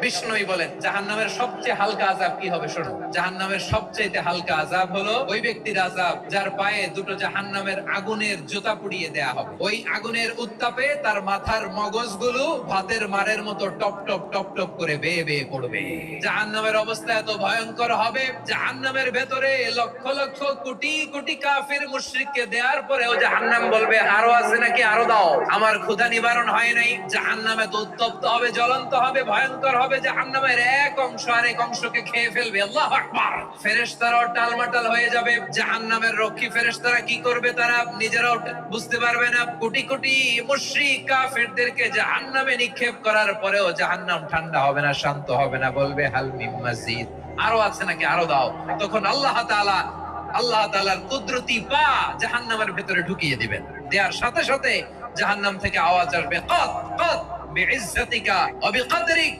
বিষ্ণুই বলেন জাহান্নামের সবচেয়ে হালকা আযাব কি হবে শোনো। জাহান্নামের সবচেয়ে হালকা আযাব হলো ওই ব্যক্তির আযাব যার পায়ে দুটো জাহান্নামের আগুনের জুতা পুড়িয়ে দেয়া হবে। ওই আগুনের উত্তাপে তার মাথার মগজগুলো ভাতের মারের মতো টপ টপ টপ টপ করে বেয়ে বেয়ে পড়বে। জাহান্নামের অবস্থা এত ভয়ঙ্কর হবে, জাহান্নামের ভেতরে লক্ষ লক্ষ কোটি কোটি কাফির মুশরিককে দেওয়ার পরেও জাহান্নাম বলবে আরো আছে নাকি, আরো দাও, আমার ক্ষুধা নিবারণ হয় নাই। জাহান্নামে তো উত্তপ্ত হবে, জ্বলন্ত হবে, ভয়ঙ্কর হবে। জাহান্নামের এক অংশ আরেক অংশকে খেয়ে ফেলবে। আল্লাহু আকবার। ফেরেশতারাও টালমাটাল হয়ে যাবে। জাহান্নামের রক্ষী ফেরেশতারা কি করবে তারা নিজেরাও বুঝতে পারবে না। কোটি কোটি মুশরিক কাফিরদেরকে জাহান্নামে নিক্ষেপ করার পরেও জাহান্নাম ঠান্ডা হবে না, শান্ত হবে না, বলবে হাল মিন মাজিদ, আরো আছে নাকি, আরো দাও। তখন আল্লাহ তাআলার কুদরতি পা জাহান্নামের ভেতরে ঢুকিয়ে দিবেন। দেওয়ার সাথে সাথে জাহান্নাম থেকে আওয়াজ আসবে, কত কত বিইজ্জাতিকা ওয়া বিকদরিক,